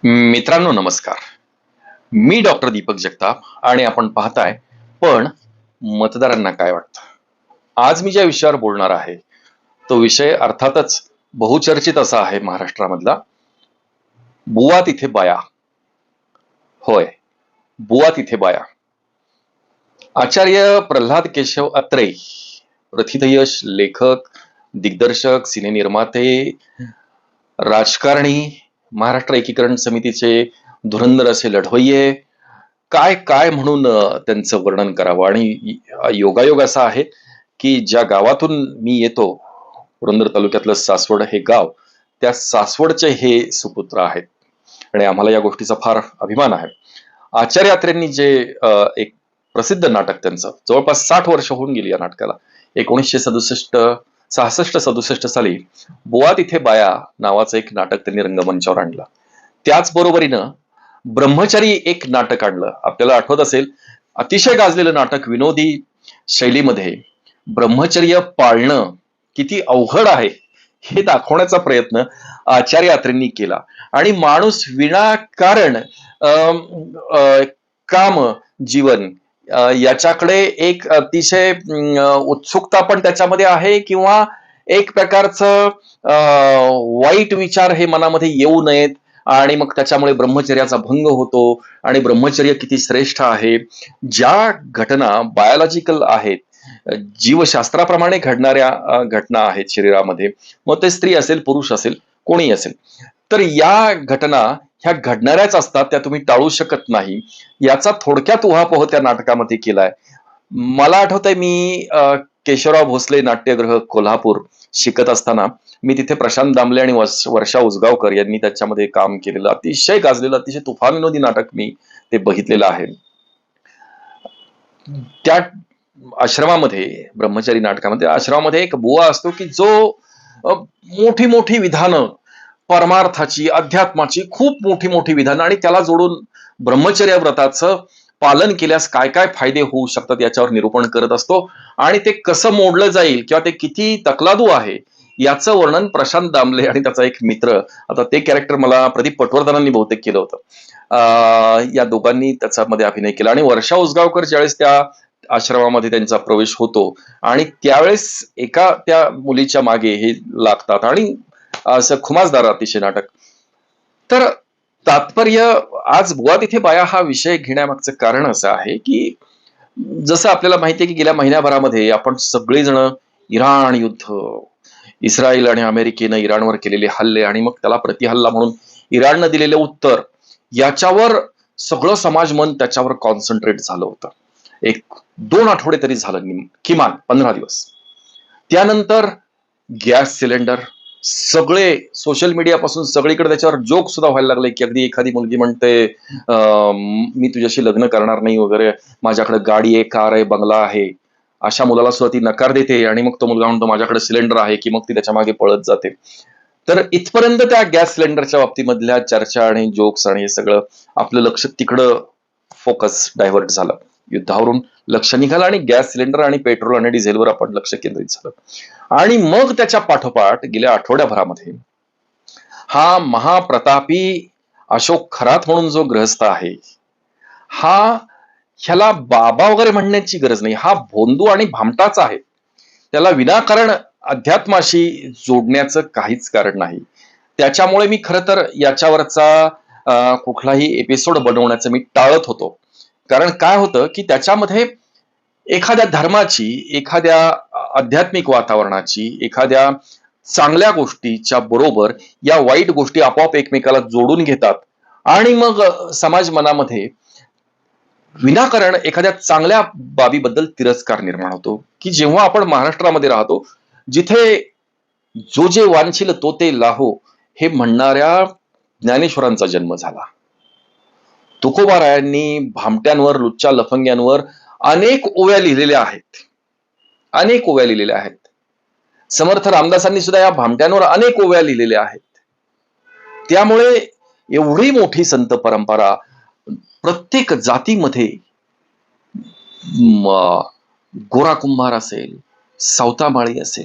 मित्रांनो नमस्कार. मी डॉक्टर दीपक जगताप आणि आपण पाहताय पण मतदारांना काय वाटतं. आज मी ज्या विषयावर बोलणार आहे तो विषय अर्थातच बहुचर्चित असा आहे महाराष्ट्रामधला. बुवा तिथे बाया. होय, बुवा तिथे बाया. आचार्य प्रल्हाद केशव अत्रे, प्रथितयश लेखक, दिग्दर्शक, सिनेनिर्माते, राजकारणी, महाराष्ट्र एकीकरण समितीचे धुरंधर असे लढवय्ये, काय काय म्हणून त्यांचं वर्णन करावं. आणि योगायोग असा आहे की ज्या गावातून मी येतो, पुरंदर तालुक्यातलं सासवड हे गाव, त्या सासवडचे हे सुपुत्र आहेत आणि आम्हाला या गोष्टीचा फार अभिमान आहे. आचार्य अत्रेंनी जे एक प्रसिद्ध नाटक, त्यांचं जवळपास 60 वर्ष होऊन गेली या नाटकाला, 1967 साली बुवा तिथे बाया नावाचं एक नाटक त्यांनी रंगमंचावर आणलं. त्याचबरोबरीनं ब्रह्मचारी एक नाटक आणलं. आपल्याला आठवत असेल, अतिशय गाजलेलं नाटक, विनोदी शैलीमध्ये ब्रह्मचर्य पाळणं किती अवघड आहे हे दाखवण्याचा प्रयत्न आचार्य अत्रेंनी केला. आणि माणूस विनाकारण काम जीवन याच्याकडे एक अतिशय उत्सुकता पण त्याच्यामध्ये आहे, किंवा एक प्रकारचं वाईट विचार हे मनामध्ये येऊ नयेत, आणि मग त्याच्यामुळे ब्रह्मचर्याचा भंग होतो. आणि ब्रह्मचर्य किती श्रेष्ठ आहे, ज्या घटना बायोलॉजिकल आहेत, जीवशास्त्राप्रमाणे घडणाऱ्या घटना आहेत शरीरामध्ये, मग ते स्त्री असेल पुरुष असेल कोणी असेल, तर या घटना ह्या घडणाऱ्याच असतात, त्या तुम्ही टाळू शकत नाही. याचा थोडक्यात उहापोह त्या नाटकामध्ये केलाय. मला आठवतंय, मी केशवराव भोसले नाट्यगृह कोल्हापूर शिकत असताना मी तिथे प्रशांत दामले आणि वर्षा उसगावकर यांनी त्याच्यामध्ये काम केलेलं अतिशय गाजलेलं, अतिशय तुफान विनोदी नाटक मी ते बघितलेलं आहे. त्या आश्रमामध्ये, ब्रह्मचारी नाटकामध्ये, आश्रमामध्ये एक बुवा असतो की जो मोठी मोठी विधानं, परमार्थाची, अध्यात्माची खूप मोठी मोठी विधानं, आणि त्याला जोडून ब्रह्मचर्य व्रताचं पालन केल्यास काय काय फायदे होऊ शकतात याच्यावर निरूपण करत असतो. आणि ते कसं मोडलं जाईल किंवा ते किती तकलादू आहे याचं वर्णन प्रशांत दामले आणि त्याचा एक मित्र, आता ते कॅरेक्टर मला प्रदीप पटवर्धनांनी बहुतेक केलं होतं, या दोघांनी त्याच्यामध्ये अभिनय केला. आणि वर्षा उसगावकर ज्यावेळेस त्या आश्रमामध्ये त्यांचा प्रवेश होतो आणि त्यावेळेस एका त्या मुलीच्या मागे हे लागतात, आणि असं खुमासदार अतिशय नाटक. तर तात्पर्य, आज बुवा तिथे बाया हा विषय घेण्यामागचं कारण असं आहे की जसं आपल्याला माहिती आहे की गेल्या महिन्याभरामध्ये आपण सगळेजण इराण युद्ध, इस्रायल आणि अमेरिकेनं इराणवर केलेले हल्ले, आणि मग त्याला प्रतिहल्ला म्हणून इराणनं दिलेलं उत्तर, याच्यावर सगळं समाज मन त्याच्यावर कॉन्सन्ट्रेट झालं होतं. 1-2 आठवडे तरी झालं, किमान 15 दिवस. त्यानंतर गॅस सिलेंडर, सगळे सोशल मीडियापासून सगळीकडे त्याच्यावर जोक सुद्धा व्हायला लागले की अगदी एखादी मुलगी म्हणते मी तुझ्याशी लग्न करणार नाही वगैरे, माझ्याकडे गाडी आहे, कार आहे, बंगला आहे. अशा मुलाला सुद्धा ती नकार देते, आणि मग तो मुलगा म्हणतो माझ्याकडे सिलेंडर आहे, की मग ती त्याच्या मागे पळत जाते. तर इथपर्यंत त्या गॅस सिलेंडरच्या बाबतीमधल्या चर्चा आणि जोक्स आणि हे सगळं, आपलं लक्ष तिकडं फोकस डायव्हर्ट झालं. युद्धावरून लक्ष निघालं आणि गॅस सिलेंडर आणि पेट्रोल आणि डिझेलवर आपण लक्ष केंद्रित झालं. आणि मग त्याच्या पाठोपाठ गेल्या आठवड्याभरामध्ये हा महाप्रतापी अशोक खरात म्हणून जो ग्रहस्थ आहे, ह्याला बाबा वगैरे म्हणण्याची गरज नाही, हा भोंदू आणि भामटाच आहे. त्याला विनाकारण अध्यात्माशी जोडण्याचं काहीच कारण नाही. त्याच्यामुळे मी खरं तर याच्यावरचा कुठलाही एपिसोड बनवण्याचं मी टाळत होतो. कारण काय होतं की त्याच्यामध्ये एखाद्या धर्माची, एखाद्या आध्यात्मिक वातावरणाची, एखाद्या चांगल्या गोष्टीच्या बरोबर या वाईट गोष्टी आपोआप एकमेकाला जोडून घेतात, आणि मग समाज मनामध्ये विनाकारण एखाद्या चांगल्या बाबीबद्दल तिरस्कार निर्माण होतो. की जेव्हा आपण महाराष्ट्रामध्ये राहतो, जिथे जो जे वांछील तो ते लाहो हे म्हणणाऱ्या ज्ञानेश्वरांचा जन्म झाला. तुकोबारायांनी भामट्यांवर, लुच्च्या लफंग्यांवर अनेक ओव्या लिहिलेल्या आहेत, अनेक ओव्या लिहिलेल्या आहेत. समर्थ रामदासांनी सुद्धा या भामट्यांवर अनेक ओव्या लिहिलेल्या आहेत. त्यामुळे एवढी मोठी संत परंपरा, प्रत्येक जातीमध्ये गोरा कुंभार असेल, सावतामाळी असेल,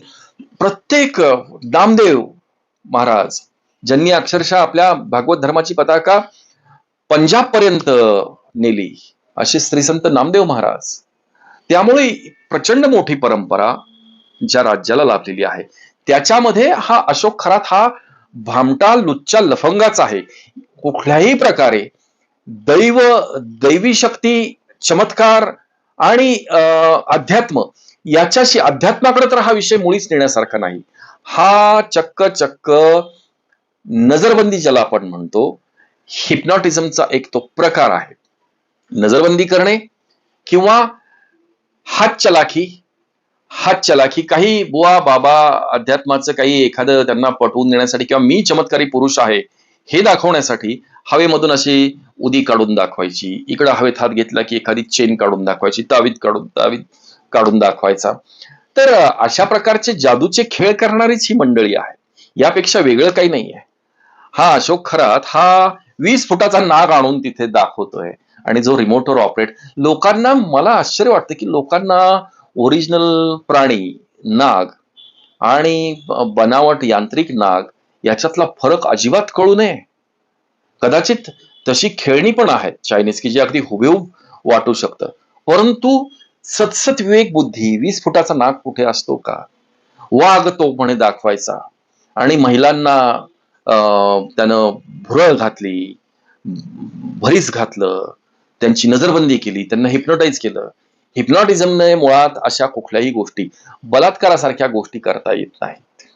प्रत्येक नामदेव महाराज, ज्यांनी अक्षरशः आपल्या भागवत धर्माची पताका पंजाब पर्यंत नेली, असे श्री संत नामदेव महाराज. त्यामुळे प्रचंड मोठी परंपरा ज्या राज्याला लाभलेली आहे, त्याच्यामध्ये हा अशोक खरात हा भामटा लुच्चा लफंगाच आहे. कुठल्याही प्रकारे दैवी शक्ती, चमत्कार आणि अध्यात्म याच्याशी, अध्यात्माकडे तर हा विषय मुळीच नेण्यासारखा नाही. हा चक्क नजरबंदी ज्याला आपण म्हणतो, हिप्नॉटिझमचा एक तो प्रकार आहे. नजरबंदी करणे किंवा हात चलाखी. काही बुवा बाबा अध्यात्माचं काही एखादं त्यांना पटवून देण्यासाठी किंवा मी चमत्कारी पुरुष आहे हे दाखवण्यासाठी हवेमधून अशी उदी काढून दाखवायची, इकडं हवेत हात घेतला की एखादी चेन काढून दाखवायची, तावीत काढून दाखवायचा. तर अशा प्रकारचे जादूचे खेळ करणारीच ही मंडळी आहे, यापेक्षा वेगळं काही नाहीये. हा अशोक खरात हा 20 फुटाचा नाग आणून तिथे दाखवतोय आणि जो रिमोटवर ऑपरेट, लोकांना, मला आश्चर्य वाटतं की लोकांना ओरिजिनल प्राणी नाग आणि बनावट यांत्रिक नाग याच्यातला फरक अजिबात कळू नये. कदाचित तशी खेळणी पण आहेत चायनीज की जी अगदी हुबेहूब वाटू शकतं, परंतु सतसत विवेक बुद्धी 20 फुटाचा नाग कुठे असतो का? वाघ तो म्हणे दाखवायचा आणि महिलांना त्यानं भुरळ घातली, भरीस घातलं, त्यांची नजरबंदी केली, त्यांना हिप्नोटाईज केलं. हिप्नॉटिझमने मुळात अशा कुठल्याही गोष्टी, बलात्कारासारख्या गोष्टी करता येत नाहीत.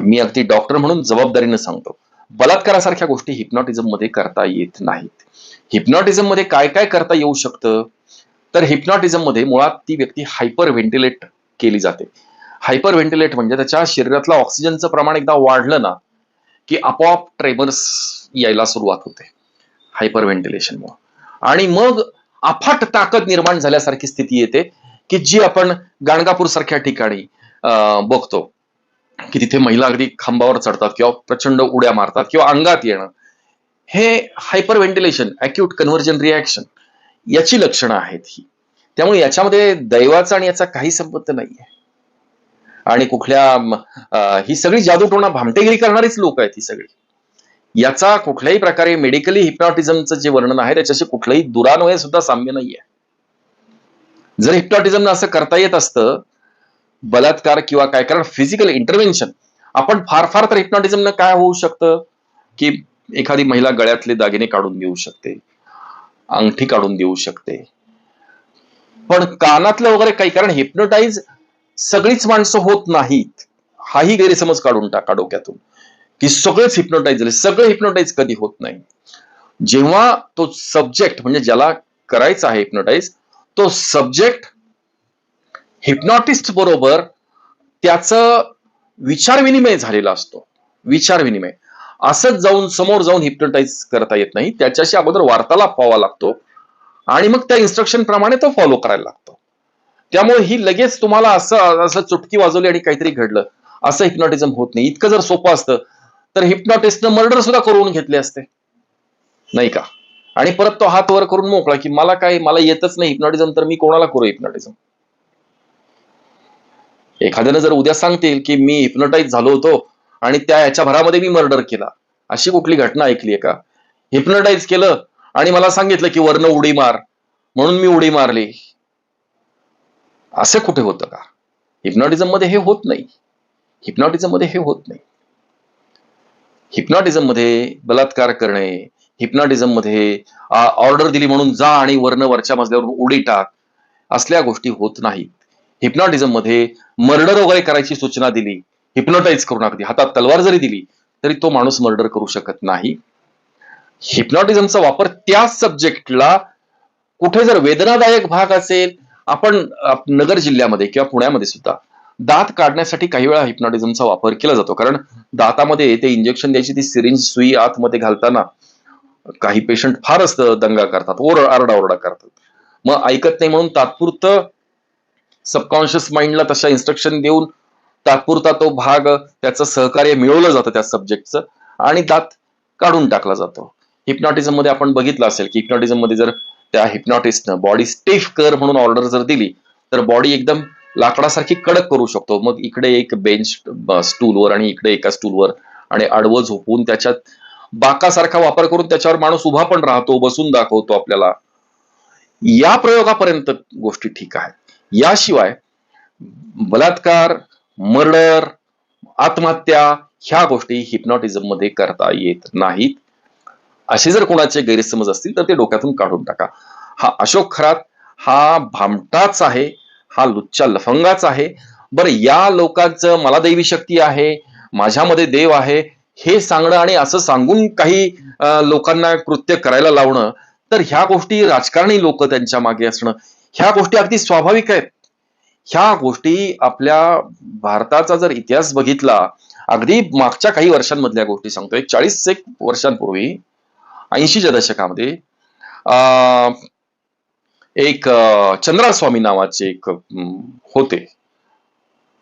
मी अगदी डॉक्टर म्हणून जबाबदारीनं सांगतो, बलात्कारासारख्या गोष्टी हिप्नॉटिझम मध्ये करता येत नाहीत. हिप्नॉटिझम मध्ये काय काय करता येऊ शकतं, तर हिप्नॉटिझम मध्ये मुळात ती व्यक्ती हायपर व्हेंटिलेट केली जाते. हायपर व्हेंटिलेट म्हणजे त्याच्या शरीरातलं ऑक्सिजनचं प्रमाण एकदा वाढलं ना की आपोआप ट्रेमर्स यायला सुरुवात होते हायपर व्हेंटिलेशनमुळे, आणि मग अफाट ताकद निर्माण झाल्यासारखी स्थिती येते की जी आपण गाणगापूर सारख्या ठिकाणी बघतो की तिथे महिला अगदी खांबावर चढतात किंवा प्रचंड उड्या मारतात किंवा अंगात येणं, हे hyper ventilation, acute conversion reaction याची लक्षणं आहेत ही. त्यामुळे याच्यामध्ये दैवाचा आणि याचा काही संबंध नाहीये. आणि कुठल्या ही सगळी जादूटोणा भामटेगिरी करणारीच लोक आहेत ही सगळी. याचा कुठल्याही प्रकारे मेडिकली हिप्नॉटिझमचं जे वर्णन आहे त्याच्याशी कुठलंही दुरान्वये सुद्धा साम्य नाहीये. जर हिप्नॉटिझमनं असं करता येत असतं, बलात्कार किंवा काय, कारण फिजिकल इंटरव्हेन्शन, आपण फार तर हिप्नॉटिझमनं काय होऊ शकतं की एखादी महिला गळ्यातले दागिने काढून देऊ शकते, अंगठी काढून देऊ शकते, पण कानातलं वगैरे काही, कारण हिप्नोटाईज सगळीच माणसं होत नाहीत, हाही गैरसमज काढून टाका डोक्यातून की सगळेच हिप्नोटाईज झाले. सगळे हिप्नोटाईज कधी होत नाही. जेव्हा तो सब्जेक्ट, म्हणजे ज्याला करायचं आहे हिप्नोटाईज, तो सब्जेक्ट हिप्नॉटिस्ट बरोबर त्याचं विचारविनिमय झालेला असतो. विचारविनिमय असंच जाऊन समोर जाऊन हिप्नोटाईज करता येत नाही, त्याच्याशी अगोदर वार्तालाप व्हावा लागतो आणि मग त्या इन्स्ट्रक्शन प्रमाणे तो फॉलो करायला लागतो. त्यामुळे ही लगेच तुम्हाला असं चुटकी वाजवली आणि काहीतरी घडलं असं हिप्नॉटिझम होत नाही. इतकं जर सोपं असतं तर हिप्नॉटिस्टनं मर्डर सुद्धा करून घेतले असते, नाही का? आणि परत तो हात वर करून मोकळा की मला येतच नाही हिप्नॉटिझम, तर मी कोणाला करू हिप्नॉटिझम? एखाद्यानं जर उद्या सांगतील की मी हिप्नोटाईज झालो होतो आणि ह्याच्या भरामध्ये मी मर्डर केला, अशी कुठली घटना ऐकली आहे का? हिप्नोटाईज केलं आणि मला सांगितलं की वरनं उडी मार, म्हणून मी उडी मारली, असं कुठे होतं का? हिप्नॉटिझम मध्ये हे होत नाही. हिप्नॉटिझम मध्ये हे होत नाही. हिप्नॉटिझम मध्ये बलात्कार करणे, हिप्नॉटिझम मध्ये ऑर्डर दिली म्हणून जा आणि वरच्या मजल्यावरून उडी टाक, असल्या गोष्टी होत नाहीत. हिप्नॉटिझम मध्ये मर्डर वगैरे करायची सूचना दिली, हिप्नोटाईज करून, अगदी हातात तलवार जरी दिली तरी तो माणूस मर्डर करू शकत नाही. हिप्नॉटिझमचा वापर त्या सब्जेक्टला कुठे जर वेदनादायक भाग असेल, आपण नगर जिल्ह्यामध्ये किंवा पुण्यामध्ये सुद्धा दात काढण्यासाठी काही वेळा हिप्नॉटिझमचा वापर केला जातो, कारण दातामध्ये ते इंजेक्शन द्यायची ती सिरिंज सुई आतमध्ये घालताना काही पेशंट फारच दंगा करतात, आरडाओरडा करतात, मग ऐकत नाही म्हणून तात्पुरतं सबकॉन्शियस माइंडला तशा इन्स्ट्रक्शन देऊन तात्पुरता तो भाग, त्याचं सहकार्य मिळवलं जातं त्या सब्जेक्टचं आणि दात काढून टाकला जातो. हिप्नॉटिझम मध्ये आपण बघितलं असेल की हिप्नॉटिझम मध्ये जर त्या हिप्नॉटिस्टनं बॉडी स्टिफ कर म्हणून ऑर्डर जर दिली तर बॉडी एकदम लाकडासारखी कडक करू शकतो. मग इकडे एक बेंच स्टूलवर आणि इकडे एका स्टूलवर आणि आडवं झोपून त्याच्यात बाकासारखा वापर करून त्याच्यावर माणूस उभा पण राहतो, बसून दाखवतो आपल्याला. या प्रयोगापर्यंत गोष्टी ठीक आहेत. याशिवाय बलात्कार, मर्डर, आत्महत्या ह्या गोष्टी हिप्नॉटिझम मध्ये करता येत नाहीत. असे जर कोणाचे गैरसमज असतील तर ते डोक्यातून काढून टाका. हा अशोक खरात हा भामटाच आहे, हा लुच्चा लफंगाच आहे. बरं, या लोकांचं मला दैवी शक्ती आहे, माझ्यामध्ये देव आहे हे सांगणं आणि असं सांगून काही लोकांना कृत्य करायला लावणं, तर ह्या गोष्टी राजकारणी लोक त्यांच्या मागे असणं, ह्या गोष्टी अगदी स्वाभाविक आहेत. ह्या गोष्टी आपल्या भारताचा जर इतिहास बघितला, अगदी मागच्या काही वर्षांमधल्या गोष्टी सांगतोय, 40 एक वर्षांपूर्वी 80च्या दशकामध्ये एक चंद्रास्वामी नावाचे एक होते.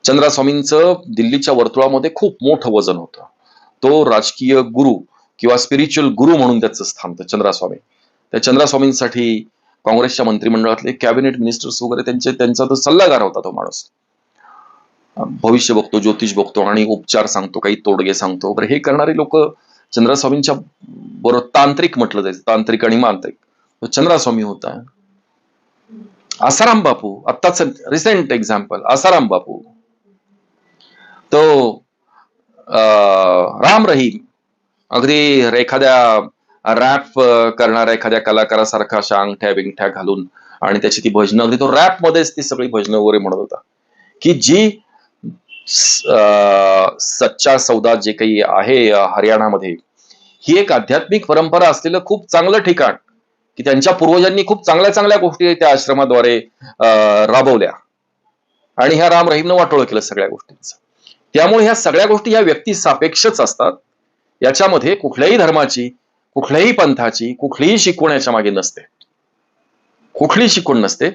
चंद्रास्वामींचं दिल्लीच्या वर्तुळामध्ये खूप मोठं वजन होतं. तो राजकीय गुरु किंवा स्पिरिच्युअल गुरु म्हणून त्याचं स्थान होतं चंद्रास्वामी. त्या चंद्रास्वामींसाठी काँग्रेसच्या मंत्रिमंडळातले कॅबिनेट मिनिस्टर्स वगैरे त्यांचा तो सल्लागार होता तो माणूस. भविष्य बघतो, ज्योतिष बघतो आणि उपचार सांगतो, काही तोडगे सांगतो. बरं, हे करणारे लोक चंद्रास्वामींच्या बरोबर तांत्रिक म्हटलं जायचं, तांत्रिक आणि मांत्रिक. तो चंद्रास्वामी होता. आसाराम बापू, आत्ताच रिसेंट एक्झाम्पल, आसाराम बापू, तो राम रहीम, अगदी एखाद्या रॅप करणाऱ्या एखाद्या कलाकारासारखा अशा अंगठ्या बिंगठ्या घालून आणि त्याची ती भजनं, अगदी तो रॅप मध्येच ती सगळी भजनं वगैरे म्हणत होता, की जी सच्चा सौदा जे काही आहे हरियाणामध्ये, ही एक आध्यात्मिक परंपरा असलेलं खूप चांगलं ठिकाण, की त्यांच्या पूर्वजांनी खूप चांगल्या चांगल्या गोष्टी त्या आश्रमाद्वारे राबवल्या आणि ह्या राम रहीमनं वाटोळं केलं सगळ्या गोष्टींचं. त्यामुळे ह्या सगळ्या गोष्टी ह्या व्यक्ती सापेक्षच असतात. याच्यामध्ये कुठल्याही धर्माची, कुठल्याही पंथाची, कुठलीही शिकवण याच्या मागे नसते, कुठलीही शिकवण नसते.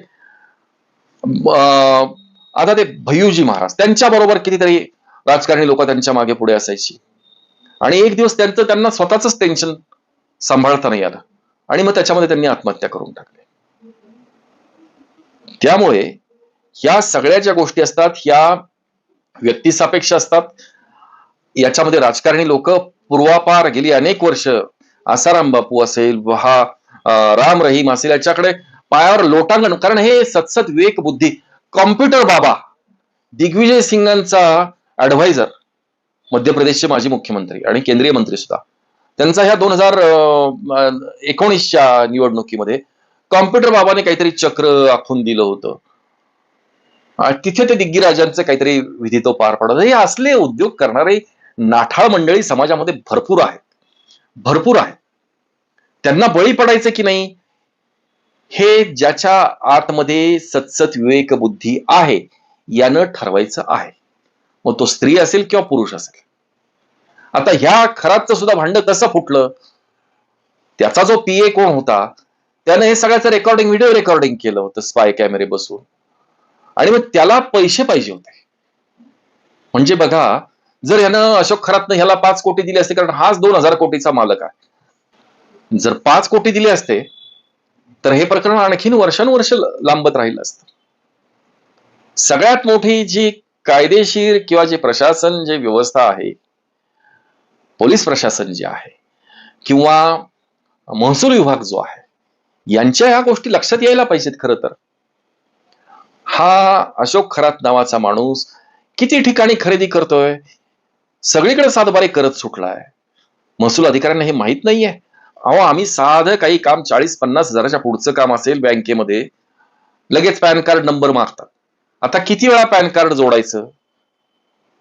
आता ते भय्यूजी महाराज, त्यांच्या बरोबर कितीतरी राजकारणी लोक त्यांच्या मागे पुढे असायची आणि एक दिवस त्यांना स्वतःच टेन्शन सांभाळता नाही आलं आणि मग त्याच्यामध्ये त्यांनी आत्महत्या करून टाकली. त्यामुळे ह्या सगळ्या ज्या गोष्टी असतात ह्या व्यक्तिसापेक्ष असतात. याच्यामध्ये राजकारणी लोक पूर्वापार गेली अनेक वर्ष, आसाराम बापू असेल, हा राम रहीम असेल, याच्याकडे पायावर लोटांगण, कारण हे सतसत विवेक बुद्धी. कॉम्प्युटर बाबा दिग्विजय सिंगांचा ऍडव्हायझर, मध्य प्रदेशचे माजी मुख्यमंत्री आणि केंद्रीय मंत्री सुद्धा, त्यांचा ह्या 2019च्या निवडणुकीमध्ये कॉम्प्युटर बाबाने काहीतरी चक्र आखून दिलं होतं. तिथे ते दिग्गीराजांचं काहीतरी विधी तो पार पडत. हे असले उद्योग करणारे नाठाळ मंडळी समाजामध्ये भरपूर आहेत, भरपूर आहेत. त्यांना बळी पडायचं की नाही हे ज्याच्या आतमध्ये सतसत विवेक बुद्धी आहे यानं ठरवायचं आहे, मग तो स्त्री असेल किंवा पुरुष असेल. आता ह्या खरातचं सुद्धा भांड कसं फुटलं, त्याचा जो पीए कोण होता त्याने हे सगळ्याचं रेकॉर्डिंग, व्हिडिओ रेकॉर्डिंग केलं होतं स्पाय कॅमेरे बसवून, आणि मग त्याला पैसे पाहिजे होते. म्हणजे बघा, जर यानं अशोक खरातनं ह्याला 5 कोटी दिले असते, कारण हाच 2000 कोटीचा मालक आहे, जर 5 कोटी दिले असते तर हे प्रकरण आणखीन वर्षानुवर्ष लांबत राहिलं असतं. सगळ्यात मोठी जी कायदेशीर किंवा जे प्रशासन, जे व्यवस्था आहे, पोलीस प्रशासन जे आहे किंवा महसूल विभाग जो आहे, यांच्या ह्या गोष्टी लक्षात यायला पाहिजेत. खरं तर हा अशोक खरात नावाचा माणूस किती ठिकाणी खरेदी करतोय, सगळीकडे सातबारे करत सुटलाय. महसूल अधिकाऱ्यांना हे माहित नाहीये. अहो, आम्ही साधं काही काम 40-50 हजाराच्या पुढचं काम असेल बँकेमध्ये, लगेच पॅन कार्ड नंबर मागतात. आता किती वेळा पॅन कार्ड जोडायचं?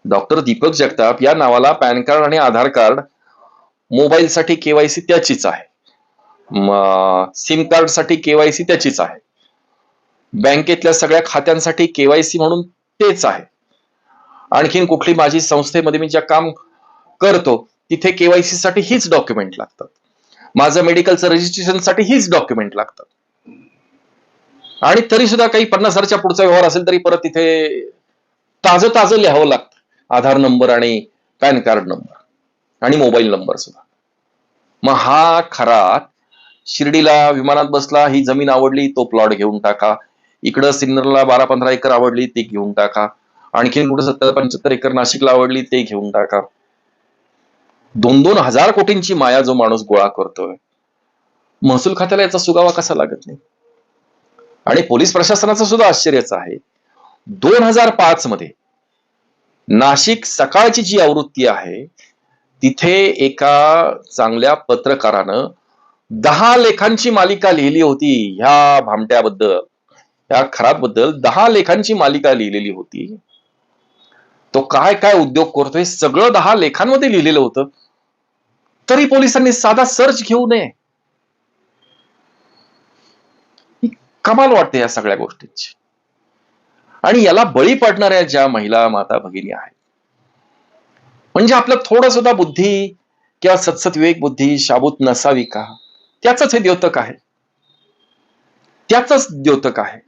डॉक्टर दीपक जगताप या नावाला पॅन कार्ड आणि आधार कार्ड, मोबाईलसाठी केवायसी त्याचीच आहे, सिम कार्ड साठी केवायसी त्याचीच आहे, बँकेतल्या सगळ्या खात्यांसाठी केवायसी म्हणून तेच आहे. आणखीन कुठली माझी संस्थेमध्ये मी ज्या काम करतो तिथे केवायसी साठी हीच डॉक्युमेंट लागतात, माझं मेडिकलचं रजिस्ट्रेशन साठी हीच डॉक्युमेंट लागतात. आणि तरी सुद्धा काही 50,000च्या पुढचा व्यवहार असेल तरी परत तिथे ताजं लिहावं लागतं, आधार नंबर आणि पॅन कार्ड नंबर आणि मोबाईल नंबर सुद्धा. मग हा खरात शिर्डीला विमानात बसला, ही जमीन आवडली तो प्लॉट घेऊन टाका, इकडं सिन्नरला 12-15 एकर आवडली ती घेऊन टाका, आणखीन कुठं 70-75 एकर नाशिकला आवडली ते घेऊन टाका. 2-2 हजार कोटींची माया जो माणूस गोळा करतोय, महसूल खात्याला याचा सुगावा कसा लागत नाही? आणि पोलीस प्रशासनाचं सुद्धा आश्चर्यच आहे. 2005 मध्ये नाशिक सकाळची जी आवृत्ती आहे, तिथे एका चांगल्या पत्रकारानं 10 लेखांची मालिका लिहिली होती ह्या भामट्याबद्दल, ह्या खरातबद्दल 10 लेखांची मालिका लिहिलेली होती. तो काय काय उद्योग करतोय सगळं 10 लेखांमध्ये लिहिलेलं होतं. तरी पोलिसांनी साधा सर्च घेऊ नये. ही कमाल वाटते या सगळ्या गोष्टींची. आणि याला बळी पडणाऱ्या ज्या महिला माता भगिनी आहेत, म्हणजे आपलं थोडं सुद्धा बुद्धी किंवा सत्सत विवेक बुद्धी शाबूत नसावी का? त्याच हे द्योतक आहे. त्याच द्योतक आहे.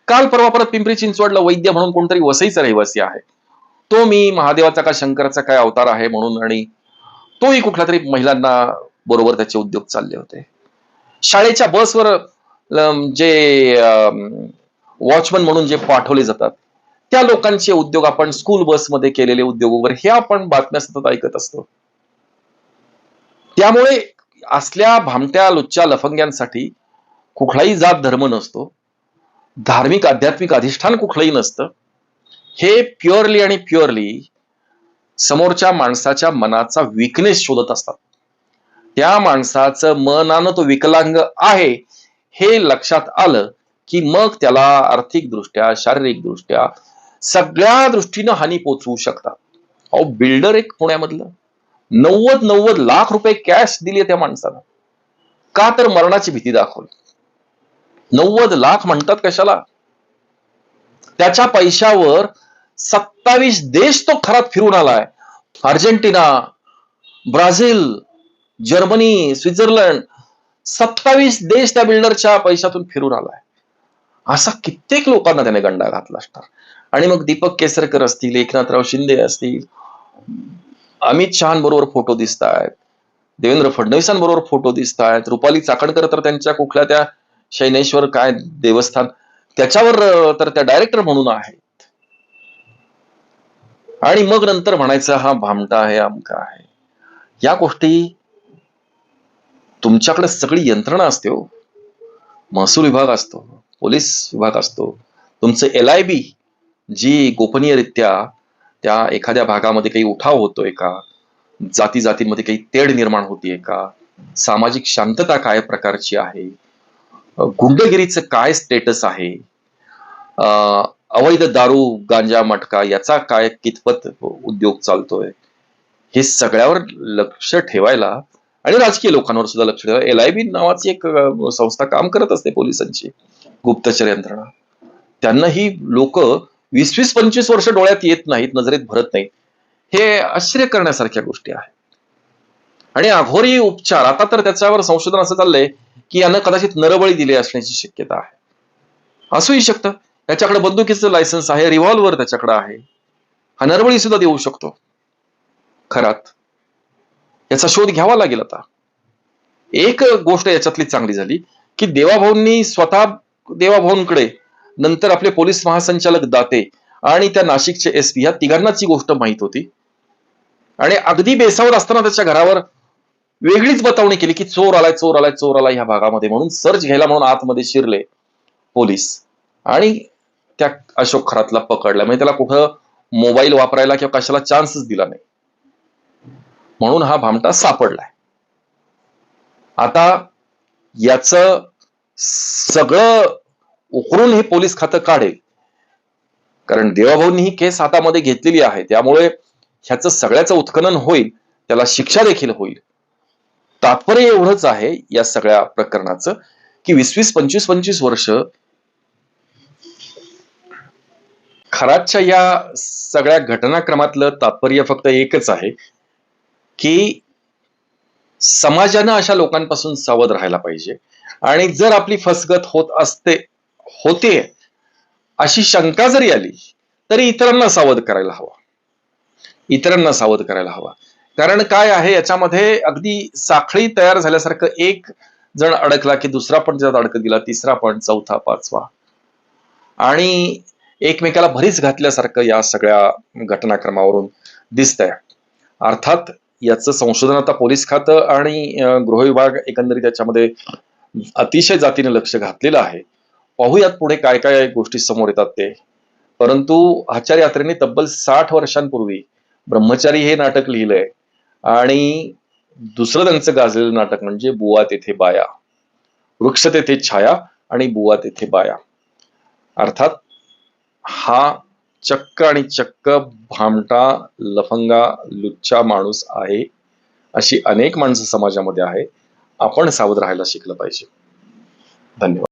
काल परवा परत पिंपरी चिंचवडला वैद्य म्हणून कोणतरी वसईचा रहिवासी आहे, तो मी महादेवाचा का शंकराचा काय अवतार आहे म्हणून, आणि तोही कुठल्या तरी महिलांना बरोबर त्याचे उद्योग चालले होते. शाळेच्या बसवर जे वॉचमन म्हणून जे पाठवले जातात त्या लोकांचे उद्योग, आपण स्कूल बसमध्ये केलेले उद्योग वगैरे हे आपण बातम्या सतत ऐकत असतो. त्यामुळे असल्या भामट्या लुच्च्या लफंग्यांसाठी कुठलाही जात धर्म नसतो, धार्मिक आध्यात्मिक अधिष्ठान कुठलंही नसतं. हे प्युअरली आणि प्युअरली समोरच्या माणसाच्या मनाचा विकनेस शोधत असतात. त्या माणसाचं मनानं तो विकलांग आहे हे लक्षात आलं की मग त्याला आर्थिकदृष्ट्या, शारीरिकदृष्ट्या सगळ्या दृष्टीनं हानी पोचवू शकतात. अहो, बिल्डर एक पुण्यामधलं 90 लाख रुपये कॅश दिली त्या माणसानं, का तर मरणाची भीती दाखवली. 90 लाख म्हणतात कशाला? त्याच्या पैशावर 27 देश तो खरात फिरून आलाय. अर्जेंटिना, ब्राझील, जर्मनी, स्वित्झर्लंड, 27 देश त्या बिल्डरच्या पैशातून फिरून आलाय. असा कित्येक लोकांना त्याने गंडा घातला असणार. आणि मग दीपक केसरकर असतील, एकनाथराव शिंदे असतील, अमित शहाबरोबर फोटो दिसत आहेत, देवेंद्र फडणवीसांबरोबर फोटो दिसत आहेत, रुपाली चाकणकर तर त्यांच्या कुठल्या त्या शैनेश्वर काय देवस्थान त्याच्यावर तर त्या डायरेक्टर म्हणून आहेत. आणि मग नंतर म्हणायचं हा भामटा आहे, अमका आहे. या गोष्टी तुमच्याकडे सगळी यंत्रणा असते हो. महसूल विभाग असतो, पोलीस विभाग असतो, तुमचं LIB जी गोपनीयरित्या त्या एखाद्या भागामध्ये काही उठाव होतोय का, जाती जातींमध्ये काही तेढ निर्माण होतीये का, सामाजिक शांतता काय प्रकारची आहे, गुंडगिरीचं काय स्टेटस आहे, अवैध दारू गांजा मटका याचा काय कितपत उद्योग चालतोय, हे सगळ्यावर लक्ष ठेवायला आणि राजकीय लोकांवर सुद्धा लक्ष ठेवायला LIB नावाची एक संस्था काम करत असते, पोलिसांची गुप्तचर यंत्रणा. त्यांना ही लोक 20-25 वर्ष डोळ्यात येत नाहीत, नजरेत भरत नाहीत. हे आश्चर्य करण्यासारख्या गोष्टी आहेत. आणि अघोरी उपचार, आता तर त्याच्यावर संशोधन असं चाललंय की यानं कदाचित नरबळी दिले असण्याची शक्यता आहे. असूही शकतं. त्याच्याकडे बंदुकीचं लायसन्स आहे, रिव्हॉल्वर त्याच्याकडे आहे, हा नरबळी सुद्धा देऊ शकतो खरात. याचा शोध घ्यावा लागेल. आता एक गोष्ट याच्यातली चांगली झाली की देवाभाऊंनी स्वतः देवाभाऊंकडे, नंतर आपले पोलीस महासंचालक दाते आणि त्या नाशिकचे SP या तिघांनाच ही गोष्ट माहित होती. आणि अगदी बेसावत असताना त्याच्या घरावर वेगळीच बतावणी केली की चोर आलाय, चोर आलाय, चोर आलाय ह्या भागामध्ये, म्हणून सर्च घ्यायला म्हणून आतमध्ये शिरले पोलीस आणि त्या अशोक खरातला पकडला. म्हणजे त्याला कुठं मोबाईल वापरायला किंवा कशाला चान्सच दिला नाही, म्हणून हा भामटा सापडलाय. आता याच सगळं उकरून हे पोलीस खातं काढेल, कारण देवाभाऊंनी ही केस हातामध्ये घेतलेली आहे, त्यामुळे ह्याचं सगळ्याचं उत्खनन होईल, त्याला शिक्षा देखील होईल. तात्पर्य एवढंच आहे या सगळ्या प्रकरणाचं की 20-20, 25-25 वर्ष खरातच्या या सगळ्या घटनाक्रमातलं तात्पर्य फक्त एकच आहे की समाजानं अशा लोकांपासून सावध राहायला पाहिजे. आणि जर आपली फसगत होते अशी शंका जरी आली तरी इतरांना सावध करायला हवा, इतरांना सावध करायला हवा. कारण काय आहे याच्यामध्ये, अगदी साखळी तयार झाल्यासारखं एक जण अडकला की दुसरा पण त्यात अडकत गेला, तिसरा पण, चौथा, पाचवा, आणि एकमेकाला भरीच घातल्यासारखं या सगळ्या घटनाक्रमावरून दिसतंय. अर्थात याचं संशोधन आता पोलीस खातं आणि गृह विभाग एकंदरीत त्याच्यामध्ये अतिशय जातीने लक्ष घातलेलं आहे. पाहूयात पुढे काय काय गोष्टी समोर येतात ते. परंतु आचार्य यात्रेने तब्बल 60 वर्षांपूर्वी ब्रह्मचारी हे नाटक लिहिलंय आणि दुसरं त्यांचं गाजलेलं नाटक म्हणजे बुवा तेथे बाया, वृक्ष तेथे छाया आणि बुवा तेथे बाया. अर्थात हा चक्क आणि चक्क भामटा, लफंगा, लुच्चा माणूस आहे. अशी अनेक माणसं समाजामध्ये आहे. आपण सावध राहायला शिकलं पाहिजे. धन्यवाद.